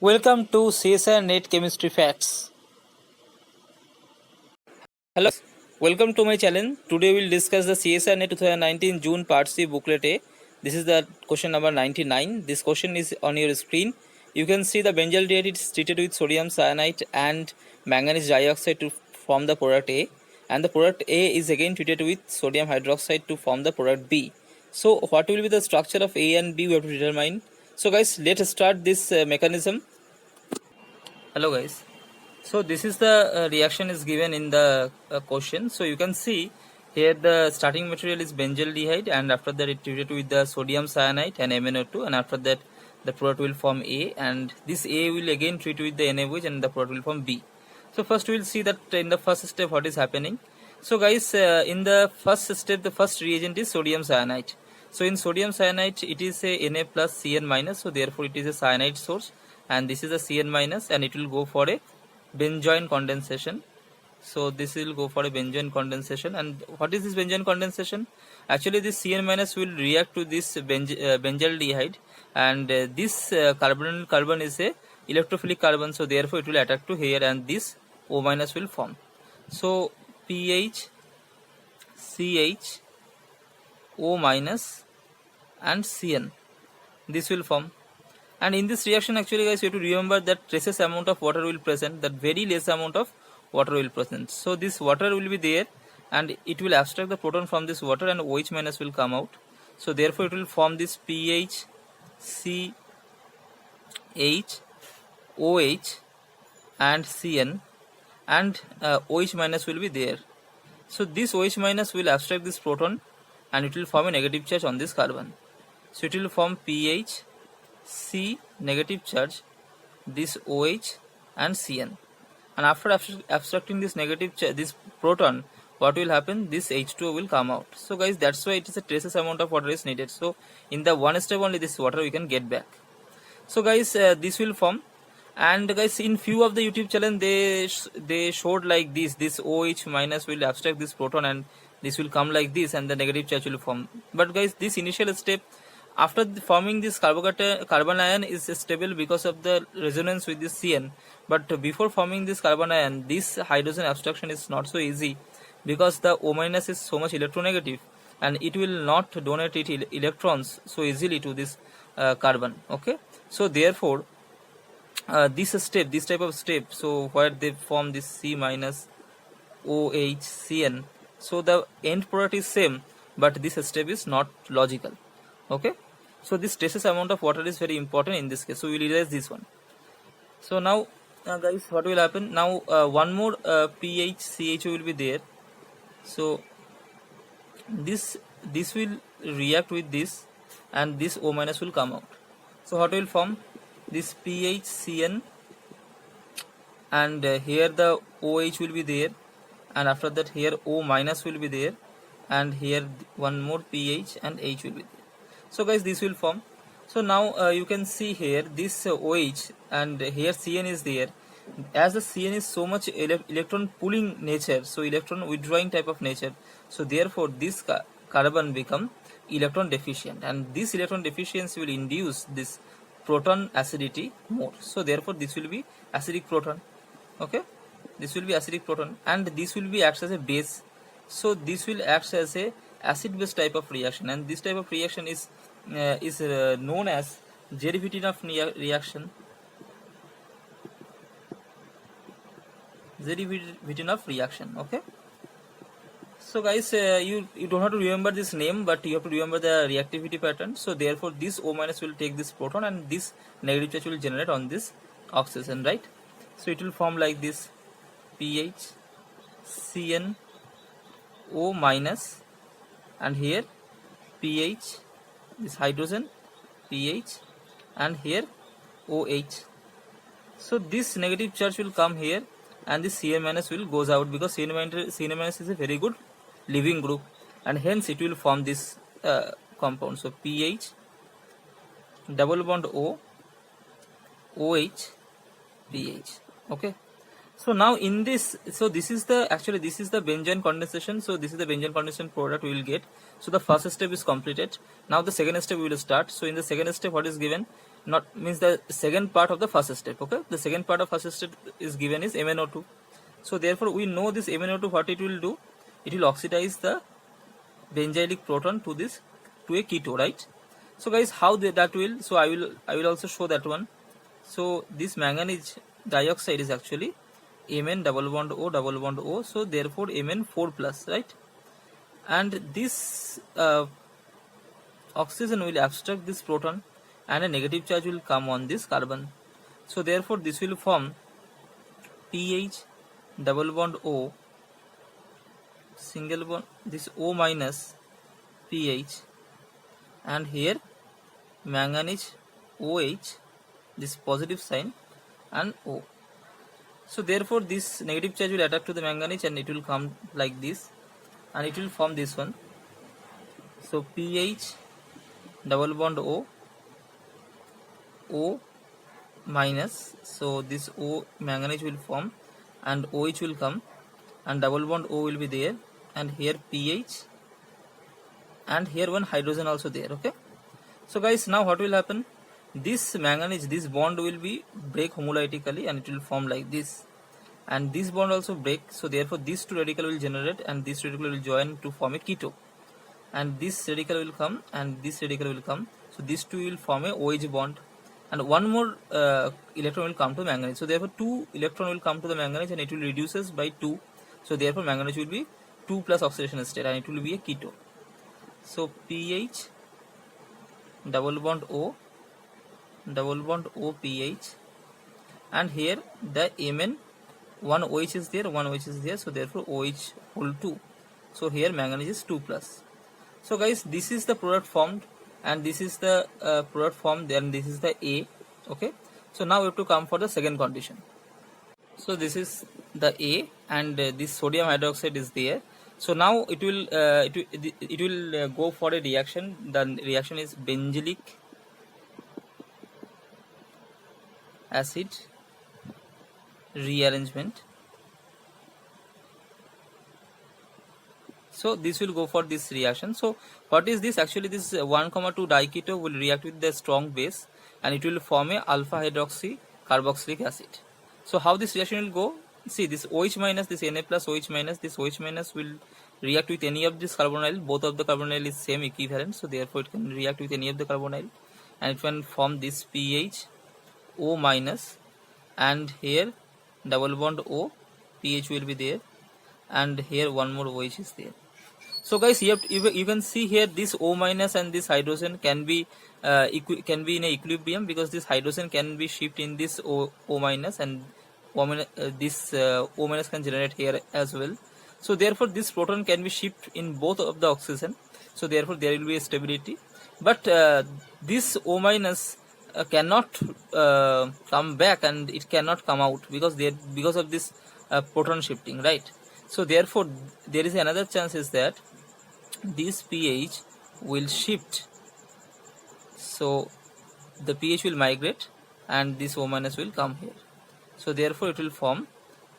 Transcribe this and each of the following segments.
Welcome to CSR Net Chemistry Facts. Hello, welcome to my channel. Today we'll discuss the CSR Net 2019 June Part C Booklet A. This is the question number 99. This question is on your screen. You can see the benzyl diet is treated with sodium cyanide and manganese dioxide to form the product A, and the product A is again treated with sodium hydroxide to form the product B. So what will be the structure of A and B we have to determine. So guys, let's start this mechanism. Hello guys. So this is the reaction is given in the question. So you can see here the starting material is benzaldehyde, and after that it treated with the sodium cyanide and MnO2, and after that the product will form A, and this A will again treat with the NaOH and the product will form B. So first we will see that in the first step what is happening. So guys, in the first step the first reagent is sodium cyanide. So in sodium cyanide it is a Na plus Cn minus, so therefore it is a cyanide source, and this is a Cn minus, and it will go for a benzoin condensation. So this will go for a benzoin condensation. And what is this benzoin condensation? Actually this Cn minus will react to this benzaldehyde, and this carbon is a electrophilic carbon, so therefore it will attack to here, and this O minus will form. So pH, CH, O minus and Cn, this will form. And in this reaction actually guys, you have to remember that traces amount of water will present, that very less amount of water will present. So this water will be there, and it will abstract the proton from this water, and OH minus will come out. So therefore it will form this pH, CH, OH and Cn, and OH minus will be there. So this OH minus will abstract this proton, and it will form a negative charge on this carbon. So it will form pH, C negative charge, this OH and Cn, and after abstracting this negative this proton, what will happen? This H2O will come out. So guys, that's why it is a traces amount of water is needed. So in the one step only this water we can get back. So guys, this will form, and guys in few of the YouTube channel they showed like this OH minus will abstract this proton, and this will come like this, and the negative charge will form. But guys, this initial step after forming this carbon ion is stable because of the resonance with this Cn, but before forming this carbon ion, this hydrogen abstraction is not so easy, because the O minus is so much electronegative, and it will not donate it electrons so easily to this carbon. Okay, so therefore this type of step, so where they form this C minus OH Cn, so the end product is same, but this step is not logical. Okay, so this traces amount of water is very important in this case, so we will erase this one. So now guys, what will happen now? One more pH CHO will be there. So this will react with this, and this O minus will come out. So what will form? This pH Cn, and here the OH will be there, and after that here O minus will be there, and here one more pH and H will be there. So guys, this will form. So now you can see here this OH, and here Cn is there. As the Cn is so much electron pulling nature, so electron withdrawing type of nature, so therefore this carbon become electron deficient, and this electron deficiency will induce this proton acidity more. So therefore this will be acidic proton. Okay, this will be acidic proton, and this will be acts as a base. So this will act as a acid base type of reaction, and this type of reaction is known as Zerivitinoff reaction. Zerivitinoff reaction. Okay, so guys, you don't have to remember this name, but you have to remember the reactivity pattern. So therefore this O minus will take this proton, and this negative charge will generate on this oxygen, right? So it will form like this pH Cn O minus, and here pH, this hydrogen pH, and here OH. So this negative charge will come here, and this Cn minus will goes out, because Cn minus is a very good leaving group, and hence it will form this compound. So pH double bond O, OH, pH. Okay, so now in this, so this is the benzoin condensation. So this is the benzoin condensation product we will get. So the first step is completed. Now the second step we will start. So in the second step, what is given? not means the second part of the first step. Okay, the second part of first step is given is MnO2. So therefore we know this MnO2 what it will do, it will oxidize the benzylic proton to this, to a keto, right? So guys, how that will, so I will also show that one. So this manganese dioxide is actually Mn double bond O, so therefore Mn4 plus, right? And this oxygen will abstract this proton and a negative charge will come on this carbon. So therefore this will form pH double bond O, single bond, this O minus pH, and here manganese OH, this positive sign, and O. So therefore this negative charge will attack to the manganese and it will come like this, and it will form this one. So pH double bond O minus, so this O manganese will form and OH will come and double bond O will be there, and here pH, and here one hydrogen also there. Okay, so guys, now what will happen, this manganese, this bond will be break homolytically and it will form like this, and this bond also break, so therefore these two radical will generate and this radical will join to form a keto, and this radical will come and this radical will come, so these two will form a OH bond, and one more electron will come to manganese, so therefore 2 electron will come to the manganese and it will reduces by 2, so therefore manganese will be 2 plus oxidation state and it will be a keto. So pH double bond O pH, and here the Mn, one OH is there, one OH is there, so therefore OH whole 2, so here manganese is 2 plus. So guys, this is the product formed, and this is the product formed, then this is the A. Okay, so now we have to come for the second condition. So this is the A, and this sodium hydroxide is there. So now it will go for a reaction. The reaction is benzylic acid rearrangement. So this will go for this reaction. So what is this? Actually this 1,2 diketo will react with the strong base and it will form a alpha hydroxy carboxylic acid. So how this reaction will go? See, this OH minus, this Na plus OH minus, this OH minus will react with any of this carbonyl. Both of the carbonyl is same equivalent, so therefore it can react with any of the carbonyl and it can form this pH O minus, and here double bond O, pH will be there, and here one more OH is there. So guys, you can see here this O minus and this hydrogen can be in a equilibrium, because this hydrogen can be shifted in this O minus, and this O minus can generate here as well. So therefore this proton can be shifted in both of the oxygen, so therefore there will be a stability. But this O minus cannot come back and it cannot come out because of this proton shifting, right? So therefore there is another chance is that this pH will shift, so the pH will migrate and this O minus will come here. So therefore it will form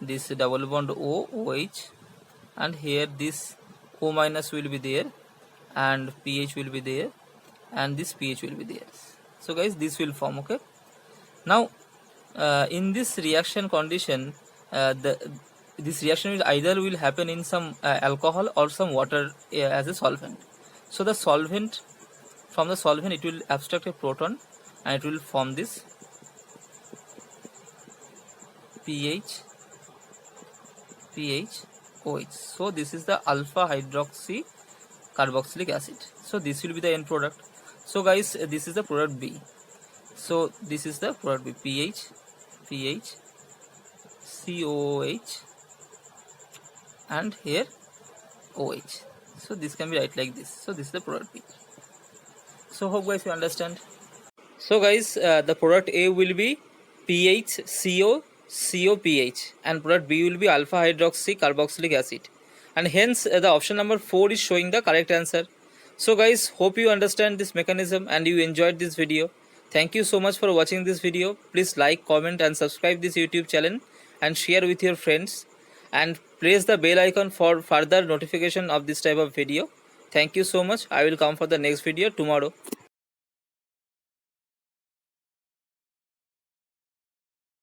this double bond OH, and here this O minus will be there and pH will be there and this pH will be there. So guys, this will form. Okay, now in this reaction condition, this reaction will either will happen in some alcohol or some water as a solvent. So the solvent, from the solvent it will abstract a proton and it will form this pH OH. So this is the alpha hydroxy carboxylic acid. So this will be the end product. So guys, this is the product B. So this is the product B, pH COOH, and here OH. So this can be write like this. So this is the product B. So hope guys you understand. So guys, the product A will be pH COPH, and product B will be alpha hydroxy carboxylic acid, and hence the option number 4 is showing the correct answer. So guys, hope you understand this mechanism and you enjoyed this video. Thank you so much for watching this video. Please like, comment and subscribe this YouTube channel and share with your friends, and press the bell icon for further notification of this type of video. Thank you so much. I will come for the next video tomorrow.